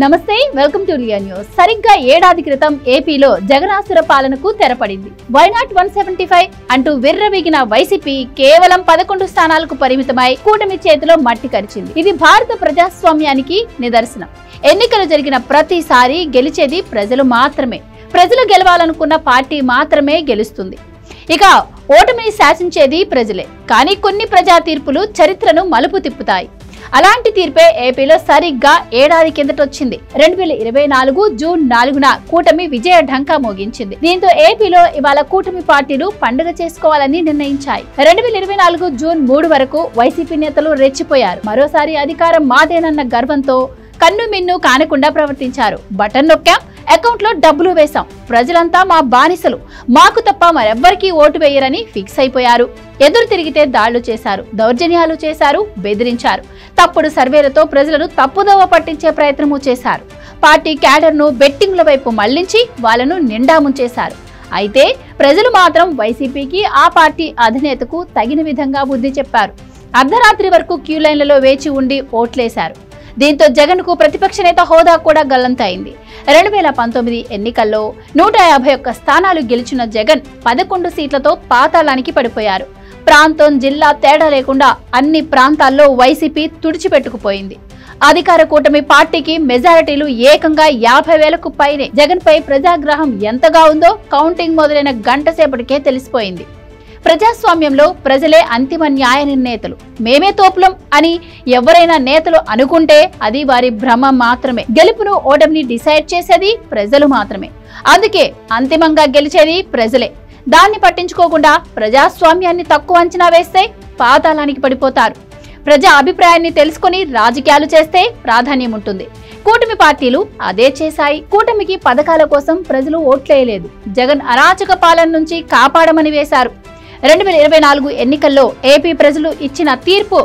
నమస్తే, welcome to Liya news. సరిగ్గా ఏడాది క్రితం ఏపీలో జగనాసుర పాలనకు తెరపడింది. వైనాట్ 175 అంటూ విర్రవీగిన వైసీపీ కేవలం 11 స్థానాలకు పరిమితమై కూటమి చేతిలో మట్టి కరిచింది. ఇది భారత ప్రజాస్వామ్యానికి నిదర్శనం. ఎన్నికలు జరిగిన ప్రతిసారి గెలిచేది ప్రజలు మాత్రమే. ప్రజలు గెలవాలనుకున్న పార్టీ మాత్రమే గెలుస్తుంది. ఇక ఓటమిని శాసించేది ప్రజలే. కానీ కొన్ని ప్రజా తీర్పులు చరిత్రను మలుపు తిప్పుతాయి. అలాంటి తీర్పే ఏపీలో సరిగ్గా ఏడాది కిందట వచ్చింది. 2024 జూన్ 4న కూటమి విజయ ఢంకా మోగించింది. దీంతో ఏపీలో ఇవాళ కూటమి పార్టీలు పండుగ చేసుకోవాలని నిర్ణయించాయి. 2024 జూన్ 3 వరకు వైసీపీ నేతలు రెచ్చిపోయారు. మరోసారి అధికారం మాదేనన్న గర్వంతో కన్ను మిన్ను కానకుండా ప్రవర్తించారు. బటన్ నొక్కాం, అకౌంట్ లో డబ్బులు వేశాం, ప్రజలంతా మా బానిసలు, మాకు తప్ప మరెవ్వరికీ ఓటు వేయరని ఫిక్స్ అయిపోయారు. ఎదురు తిరిగితే దాళ్లు చేశారు, దౌర్జన్యాలు చేశారు, బెదిరించారు. తప్పుడు సర్వేలతో ప్రజలను తప్పుదోవ పట్టించే ప్రయత్నము చేశారు. పార్టీ క్యాడర్ను బెట్టింగ్ల వైపు మళ్లించి వాళ్లను నిండా ముంచేశారు. అయితే ప్రజలు మాత్రం వైసీపీకి, ఆ పార్టీ అధినేతకు తగిన విధంగా బుద్ధి చెప్పారు. అర్ధరాత్రి వరకు క్యూ లైన్లలో వేచి ఉండి ఓట్లేశారు. దీంతో జగన్ కు ప్రతిపక్ష నేత హోదా కూడా గల్లంతైంది. 2019 ఎన్నికల్లో 151 స్థానాలు గెలిచిన జగన్ 11 సీట్లతో పాతాళానికి పడిపోయారు. ప్రాంతం, జిల్లా తేడా లేకుండా అన్ని ప్రాంతాల్లో వైసీపీ తుడిచిపెట్టుకుపోయింది. అధికార కూటమి పార్టీకి మెజారిటీలు ఏకంగా 50,000కు పైనే. జగన్ పై ప్రజాగ్రహం ఎంతగా ఉందో కౌంటింగ్ మొదలైన గంట సేపటికే తెలిసిపోయింది. ప్రజాస్వామ్యంలో ప్రజలే అంతిమ న్యాయ నిర్ణేతలు, మేమే తోపులం అని ఎవరైనా నేతలు అనుకుంటే అది వారి భ్రమ మాత్రమే. గెలుపును, ఓటమిని డిసైడ్ చేసేది ప్రజలు మాత్రమే. అందుకే అంతిమంగా గెలిచేది ప్రజలే. దాన్ని పట్టించుకోకుండా ప్రజాస్వామ్యాన్ని తక్కువ అంచనా వేస్తే పాతాళానికి పడిపోతారు. ప్రజా అభిప్రాయాన్ని తెలుసుకుని రాజకీయాలు చేస్తే ప్రాధాన్యం ఉంటుంది. కూటమి పార్టీలు అదే చేశాయి. కూటమికి పథకాల కోసం ప్రజలు ఓట్లేయలేదు. జగన్ అరాచక పాలన నుంచి కాపాడమని వేశారు. 2024 ఎన్నికల్లో ఏపీ ప్రజలు ఇచ్చిన తీర్పు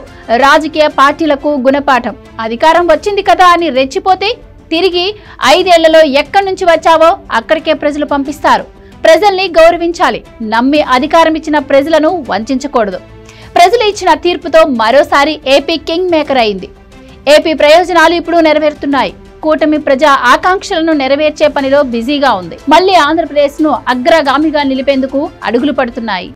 రాజకీయ పార్టీలకు గుణపాఠం. అధికారం వచ్చింది కదా అని రెచ్చిపోతే తిరిగి 5 ఏళ్లలో ఎక్కడి నుంచి వచ్చావో అక్కడికే ప్రజలు పంపిస్తారు. ప్రజల్ని గౌరవించాలి. నమ్మి అధికారం ఇచ్చిన ప్రజలను వంచకూడదు. ప్రజలు ఇచ్చిన తీర్పుతో మరోసారి ఏపీ కింగ్ మేకర్ అయింది. ఏపీ ప్రయోజనాలు ఇప్పుడు నెరవేరుతున్నాయి. కూటమి ప్రజా ఆకాంక్షలను నెరవేర్చే పనిలో బిజీగా ఉంది. మళ్లీ ఆంధ్రప్రదేశ్ ను అగ్రగామిగా నిలిపేందుకు అడుగులు పడుతున్నాయి.